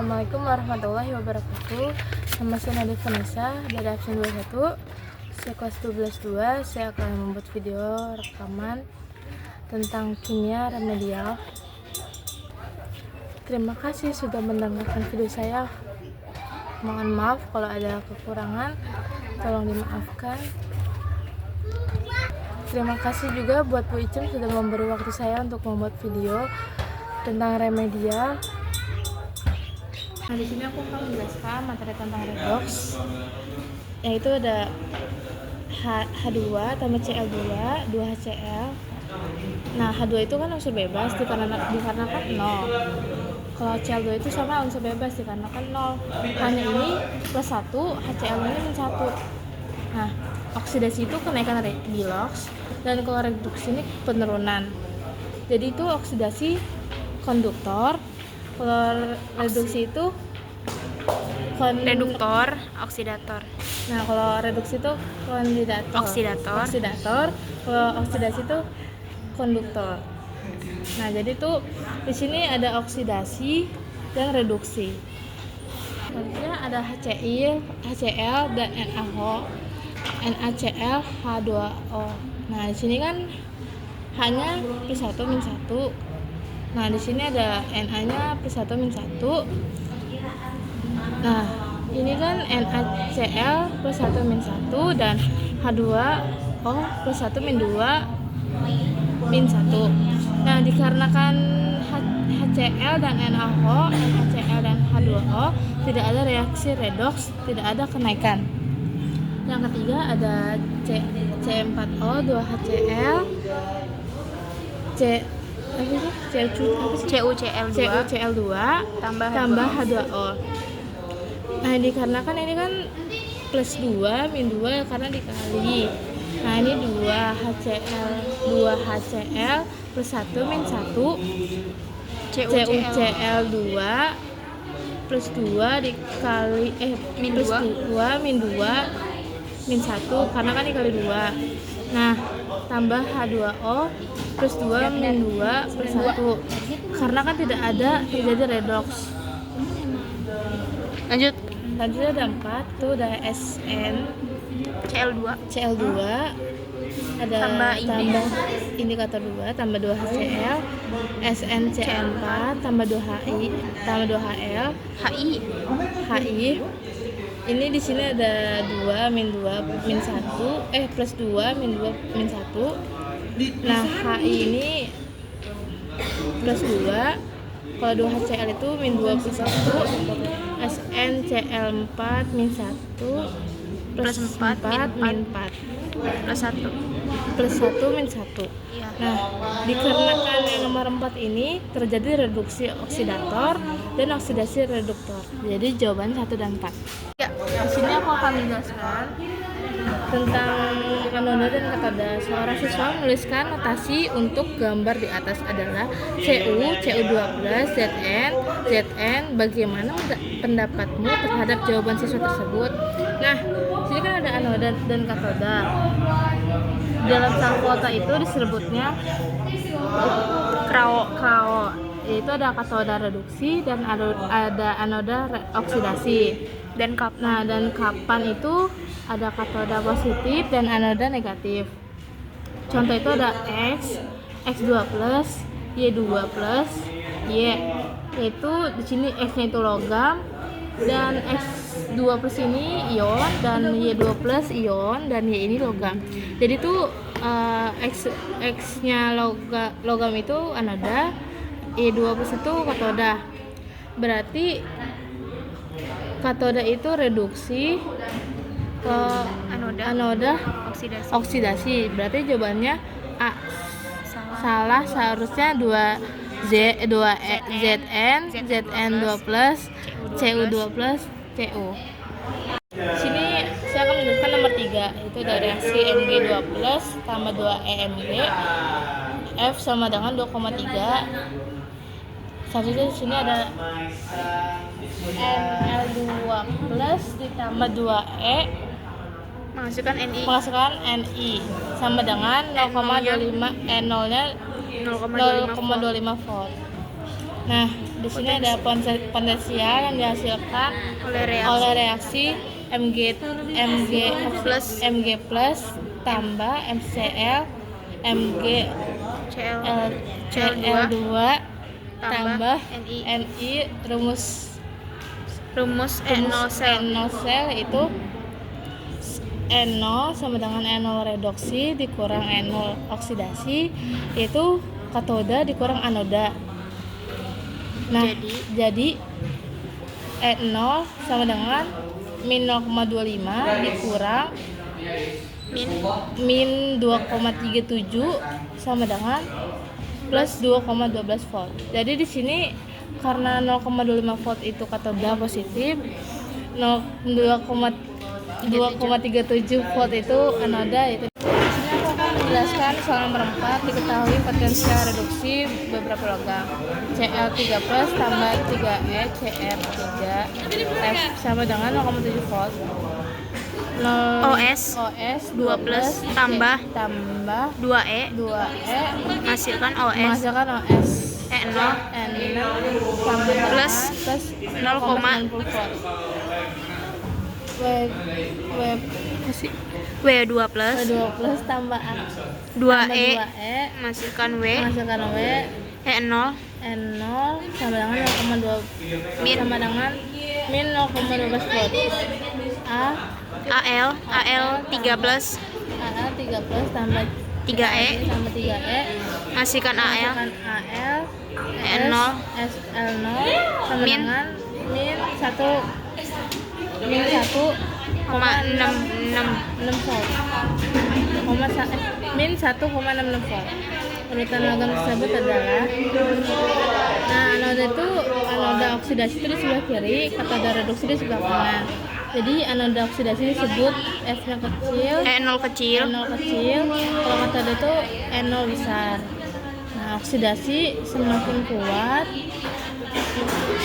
Assalamualaikum warahmatullahi wabarakatuh. Nama saya Nadia Vanessa dari absen 21. Saya kelas 12-2. Saya akan membuat video rekaman tentang kimia remedial. Terima kasih sudah mendengarkan video saya. Mohon maaf kalau ada kekurangan, tolong dimaafkan. Terima kasih juga buat Bu Icem sudah memberi waktu saya untuk membuat video tentang remedial. Nah, di sini aku akan menjelaskan materi tentang redox, yaitu ada H2 tambah Cl2, 2HCl. Nah, H2 itu kan unsur bebas dikarenakan 0. Kalau Cl2 itu sama unsur bebas dikarenakan 0. Hanya ini plus 1, HCl ini min 1. Nah, oksidasi itu kenaikan redox, dan kalau reduksi ini penurunan. Jadi itu oksidasi konduktor. Kalau reduksi itu reduktor, oksidator. Nah, kalau reduksi itu oksidator. Kalau oksidasi itu konduktor. Nah, jadi tuh di sini ada oksidasi dan reduksi. Selanjutnya ada HCl dan NaCl H2O. Nah, di sini kan hanya plus 1 min 1. Nah, di sini ada Na-nya plus 1 min 1. Nah, ini kan NaCl plus 1 min 1 dan H2O plus 1 min 2 min 1. Nah, dikarenakan HCl dan NaCl dan H2O tidak ada reaksi redox, tidak ada kenaikan. Yang ketiga ada C4O, 2HCl, CuCl2 tambah H2O. Nah, dikarenakan ini kan plus 2 min 2 karena dikali. Nah, ini 2HCl plus 1 min 1, CuCl2 plus 2 dikali plus 2 min 2 min 1 karena kan dikali 2. Nah, tambah H2O plus 2 min 2 plus 1 karena kan tidak ada terjadi redox. Lanjut Ada 4 tuh, ada Cl2 ada tambah indikator 2 tambah 2HCl, SnCl4 tambah 2HL, HI. Ini di sini ada 2 min 2 min 1 plus 2 min 2 min 1. Nah, HI ini plus 2. Kalau 2HCl itu min 2 plus 1. SnCl4 min 1 plus 4 min 4 plus 1 min 1. Nah, dikarenakan yang nomor 4 ini terjadi reduksi oksidator dan oksidasi reduktor. Jadi jawaban 1 dan 4. ya. Di sini aku akan menjelaskan tentang anoda dan katoda. Seorang siswa menuliskan notasi untuk gambar di atas adalah Cu12, Zn. Bagaimana pendapatmu terhadap jawaban siswa tersebut? Nah, sini kan ada anoda dan katoda. Dalam sel kuota itu disebutnya krao. Yaitu ada katoda reduksi dan ada anoda oksidasi. Dan kapan itu ada katoda positif dan anoda negatif. Contoh itu ada X2+, Y2+, Y. Yaitu di sini X-nya itu logam dan X2+ ini ion dan Y2+ ion dan Y ini logam. Jadi tuh X-nya logam itu anoda, Y2+ itu katoda. Berarti katoda itu reduksi ke anoda oksidasi. Berarti jawabannya A. Salah, seharusnya 2Zn, Zn2+, Cu2+, Cu. Sini saya akan menunjukkan nomor 3, itu ada reaksi Mg2+ tambah 2EMg, F sama dengan 2,3. Selanjutnya di sini ada Ml2+ ditambah 2E menghasilkan Ni sama dengan 0,25 volt. Nah, Di sini ada potensial yang dihasilkan oleh reaksi Mg plus tambah MCl Cl2 tambah Ni. Rumus NO sel itu NO sama dengan NO redoksi dikurang NO oksidasi, yaitu katoda dikurang anoda. Nah, jadi E0 sama dengan min 0,25 dikurang min 2,37 sama dengan plus 2,12 volt. Jadi di sini karena 0,25 volt itu katoda positif, 2,37 volt itu anoda. Itu di sini aku akan menjelaskan soal nomor 4. Diketahui potensial reduksi beberapa logam Cl3+ tambah 3E Cr3 F sama dengan 0,7 volt. OS 2+ tambah 2E menghasilkan OS E0 plus 0,90 volt. W2 plus tambah 2E menghasilkan W E0 sama dengan 0,2 sama dengan min 0,12 volt. AL 3+ tambah 3E sama 3E menghasilkan AL E0 SL0 sama dengan min 1,66 volt. Min 1,66 volt. Urutan logam tersebut adalah, anoda oksidasi itu di sebelah kiri, katoda reduksi di sebelah kanan. Jadi anoda oksidasi disebut F-nya kecil, E0 kecil, kalau katoda itu E0 besar. Nah, oksidasi semakin kuat.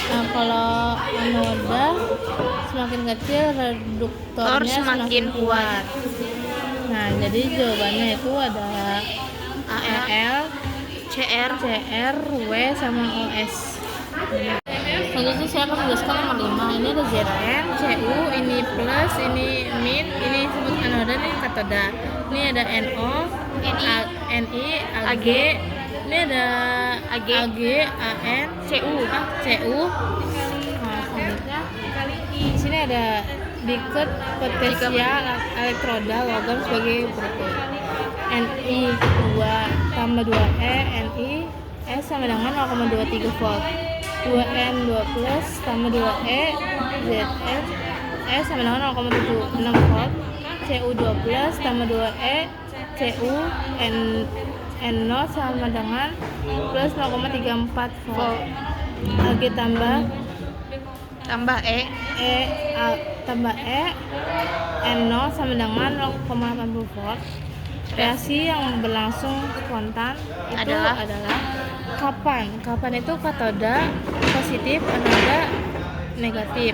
Nah, kalau anoda semakin kecil, reduktornya semakin kuat. Nah, jadi jawabannya itu ada AL, CR, W sama OS. Selanjutnya saya akan menjelaskan nomor 5. Ini ada Zn, Cu, ini plus, ini min, ini disebut anoda, ini katoda. Ini ada NO, Ni, Ag, ini ada Ag, An, Cu. Nah, selanjutnya di sini ada diket potensial elektroda logam sebagai berikut. Ni 2 tambah 2E Ni S sama dengan 0,23 volt. 2N 2 plus tambah 2E Zn S sama dengan 0,76 volt. Cu 2 plus tambah 2E Cu N0 sama dengan plus 0,34 volt. Ag tambah E N0 sama dengan 0,80 volt. Reaksi yang berlangsung spontan itu adalah kapan itu katoda positif, anoda negatif.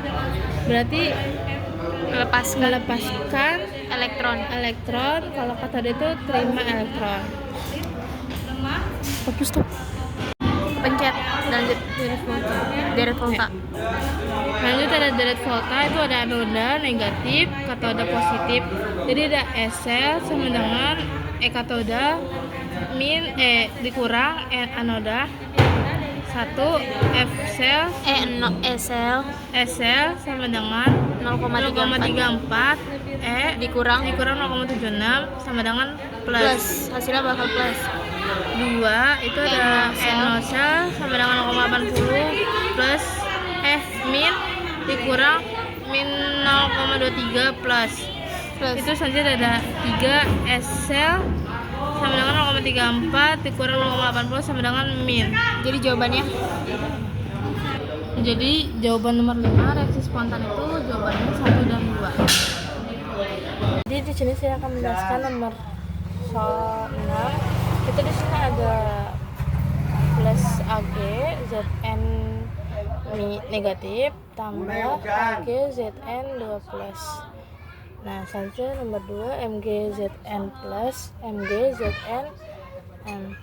Berarti melepaskan elektron. Kalau katoda itu terima elektron. Stop. Pencet lanjut deret volta. Lanjut ada deret volta, itu ada anoda negatif, katoda positif. Jadi ada S-sel sama dengan katoda min dikurang anoda 1 F-sel S-sel sama dengan 0,34 dikurang 0,76 sama dengan plus. Hasilnya bakal plus. 2 itu ada NO-sel sama dengan 0,80 plus min dikurang min 0,23 plus. Itu selanjutnya ada 3 S-sel sama dengan 0,34 dikurang 0,80 sama dengan min. Jadi jawaban nomor 5 reaksi spontan itu jawabannya 1 dan 2. Jadi di sini saya akan menjelaskan nomor 6. Itu di sini ada plus Ag Zn negatif tambah Ag Zn 2 plus. Nah, selanjutnya nomor 2 MgZn plus MgZn M.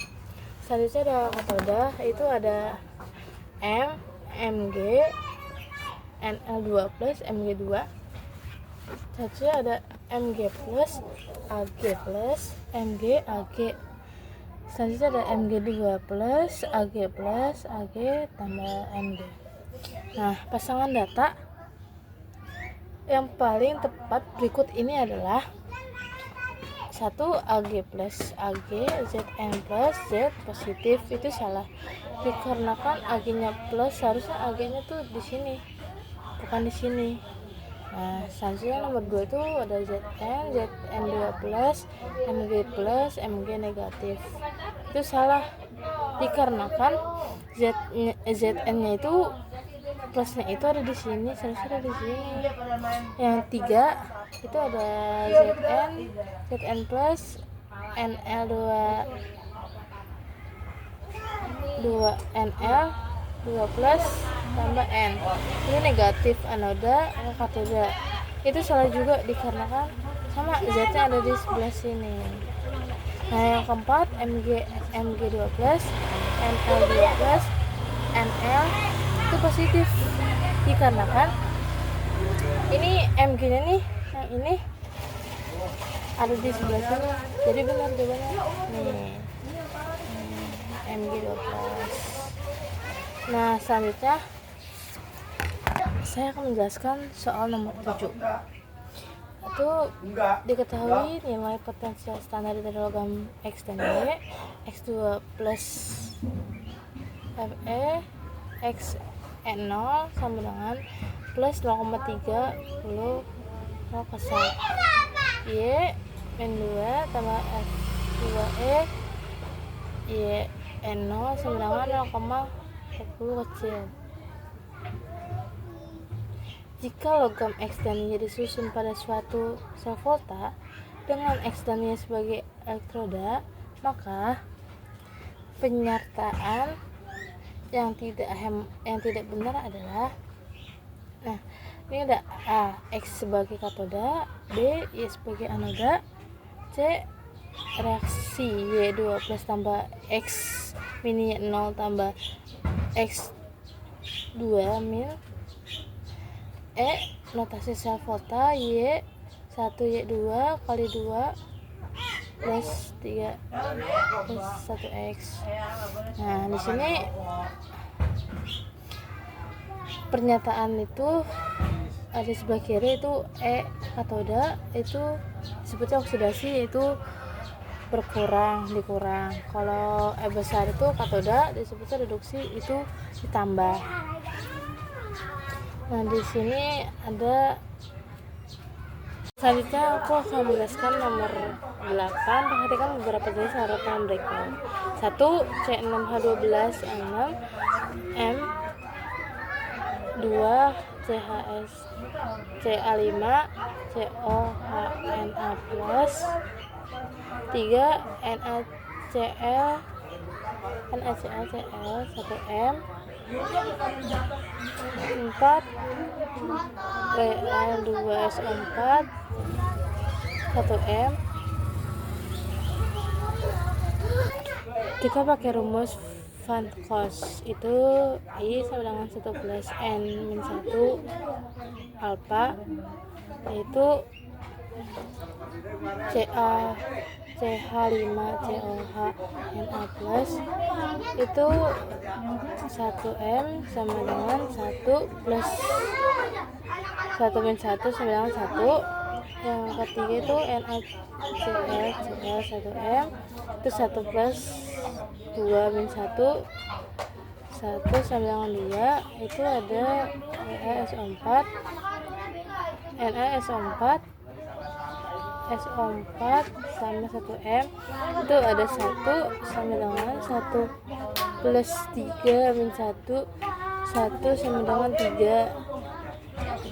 Selanjutnya ada katoda, itu ada M Mg, NL2 plus, Mg2. Selanjutnya ada Mg plus, Ag plus, Mg, Ag. Selanjutnya ada Mg2 plus, Ag tambah Mg. Nah, pasangan data yang paling tepat berikut ini adalah 1 Ag plus Ag, Zn plus Z positif. Itu salah, dikarenakan Ag-nya plus, harusnya Ag-nya tuh di sini, bukan di sini. Nah, selanjutnya nomor 2 itu ada Zn2 plus, Mg plus, Mg negatif. Itu salah, dikarenakan Zn-nya itu plusnya itu ada di sini, seharusnya ada di sini. Yang 3 itu ada Zn plus NL2 NL 2 plus tambah N. Ini negatif anoda katoda. Itu salah juga, dikarenakan sama Z-nya ada di sebelah sini. Nah, yang keempat Mg2 plus NL2 plus NL itu positif, dikarenakan ini Mg-nya nih, yang ini ada di sebelah sini, jadi benar jawabannya nih, Mg2 plus. Nah, selanjutnya saya akan menjelaskan soal nomor 7. Itu diketahui nilai potensial standar dari logam X dan Y, X2 plus Fe X N0 sama dengan plus 0,30 ke 1 Y N2 tambah F2E Y N0 sama dengan 0,40 kecil. Jika logam X dan Y disusun pada suatu sel volta dengan X dan Y sebagai elektroda, maka penyertaan yang tidak benar adalah, nah ini ada A, X sebagai katoda, B, Y sebagai anoda, C, reaksi Y2 plus tambah X min Y0 tambah X2 min, E, notasi sel volta Y1 Y2 kali 2 plus 3 plus 1X. Nah, di sini pernyataan itu ada sebelah kiri itu E katoda, itu disebutnya oksidasi, itu dikurang. Kalau E besar itu katoda, disebutnya reduksi, itu ditambah. Nah, di sini ada, selanjutnya aku akan menjelaskan nomor 8. Perhatikan beberapa jenis syaratnya berikut. 1. C6H12 M 2. CHS Ca5 COHNA plus 3. NaCl Cl 1M 4. Al2SO4 1M. Kita pakai rumus Van Cos, itu I sama dengan 1 plus N min 1 alpha, yaitu CH5 COH Na plus itu 1M sama dengan 1 plus 1 min 1 sama dengan 1. Yang ketiga itu NaCl Cl 1M itu 1 plus 2 min 1 sama dengan 2, itu ada NaSO4 sama 1M, itu ada 1 sama dengan 1 plus 3 min 1 sama dengan 3.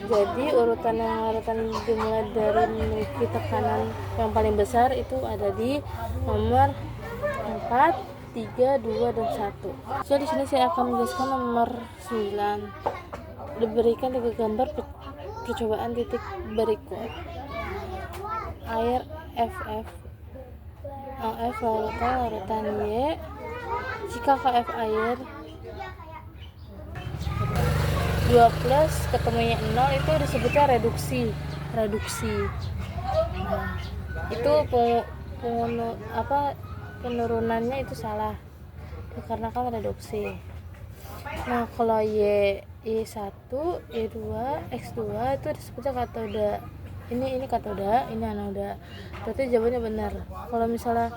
Jadi urutan dimulai dari memiliki tekanan yang paling besar itu ada di nomor 4, 3, 2, dan 1. So di sini saya akan menjelaskan nomor 9. Diberikan 3 gambar percobaan titik berikut. Air FF AF larutan Y. Jika KF air 2 plus ketemunya 0 itu disebutnya reduksi. Nah, itu penurunannya itu salah dikarenakan reduksi. Nah, kalau Y1, Y2, X2 itu disebutnya katoda. Ini katoda, ini anoda. Berarti jawabannya benar. Kalau misalnya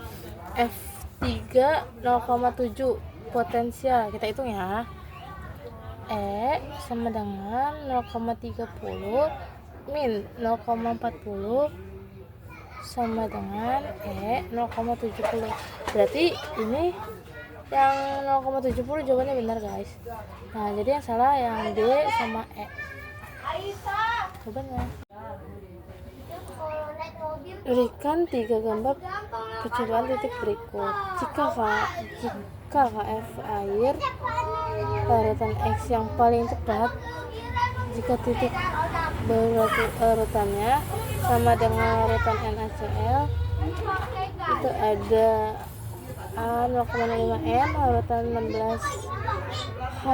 F3 0,7 potensial, kita hitung ya. E sama dengan 0,30 min 0,40 sama dengan E 0,70. Berarti ini yang 0,70 jawabannya benar, guys. Nah, jadi yang salah yang D sama E. Jawabannya. Berikan 3 gambar percobaan titik berikut. Jika KF air larutan X yang paling cepat, jika titik larutannya sama dengan larutan NaCl, itu ada A 0,5 M larutan 16 H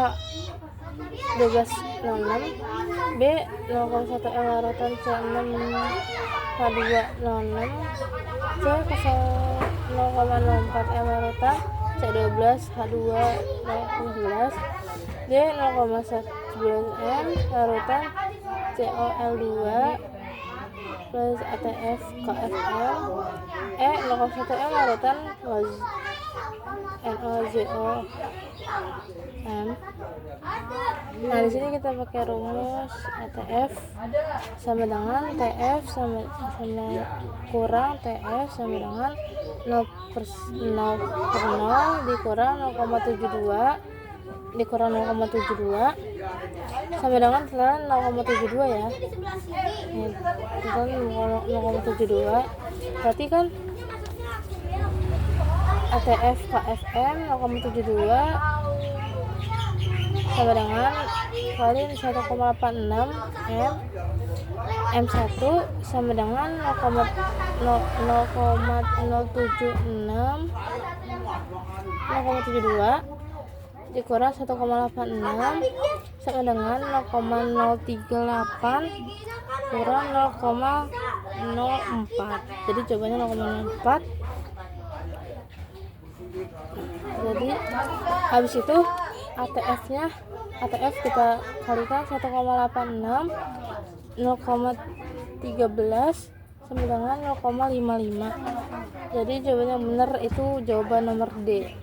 1206, B 0,1 M larutan C6 H206, C 0,04 M larutan C12 H217, D 0,11 M larutan COL2 plus ATF KFL, E 0,1 M larutan NaZO M. Nah, di sini kita pakai rumus ATF sama dengan TF sama kurang TF sama dengan 0 per 0 dikurang 0,72 dikurang 0,72 sama dengan telan 0,72 ya. Telan 0,72. Berarti kan ATF KFM 0,72 sama dengan kali 1,86 M M1 sama dengan 0,076 dikurang 1,86 sama dengan 0,038 kurang 0,04. Jadi jawabannya 0,04. Jadi habis itu ATF kita kalikan 1,86 0,13 sama dengan 0,55. Jadi jawabannya benar itu jawaban nomor D.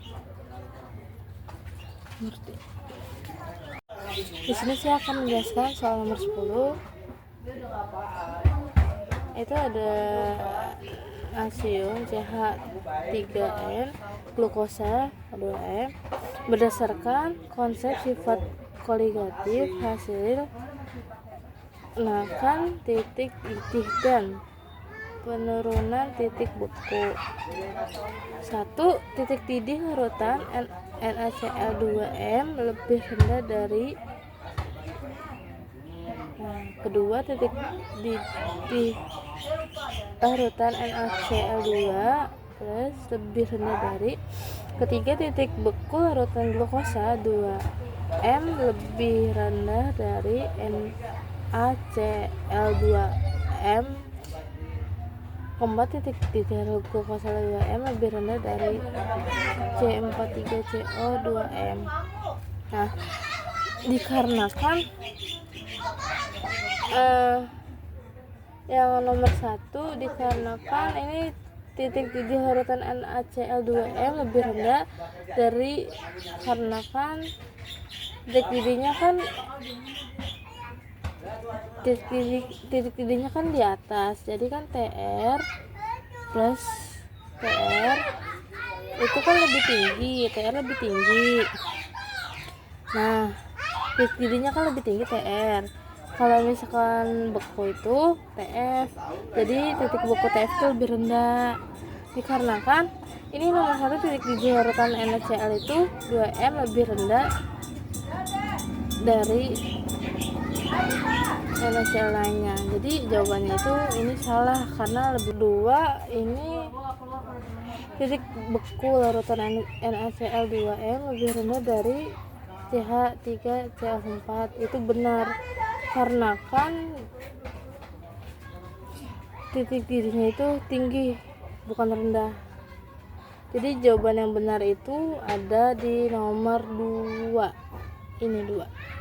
Di sini saya akan menjelaskan soal nomor 10. Itu ada asium CH3N glukosa 2M berdasarkan konsep sifat koligatif hasil menakan titik idih dan penurunan titik beku. 1. Titik didih larutan NaCl2M lebih rendah dari kedua, titik didih larutan NaCl2 plus lebih rendah dari ketiga, titik beku larutan glukosa 2M lebih rendah dari NaCl2M. Keempat, titik didih glukosa 2M lebih rendah dari C43CO2M. Nah, dikarenakan yang nomor 1 dikarenakan ini titik didih larutan NaCl2M lebih rendah dari karenakan titik didihnya kan titik didihnya kan di atas, jadi kan TR plus TR itu kan lebih tinggi, TR lebih tinggi. Nah, titik didihnya kan lebih tinggi TR. Kalau misalkan beku itu TF, jadi titik beku TF itu lebih rendah. Dikarenakan ini nomor 1 titik didih larutan NaCl itu 2M lebih rendah dari NaCl lainnya. Jadi jawabannya itu ini salah karena lebih 2 ini titik beku larutan NaCl2M lebih rendah dari CH3 CH4 itu benar, karena kan titik didihnya itu tinggi bukan rendah. Jadi jawaban yang benar itu ada di nomor 2. Ini 2.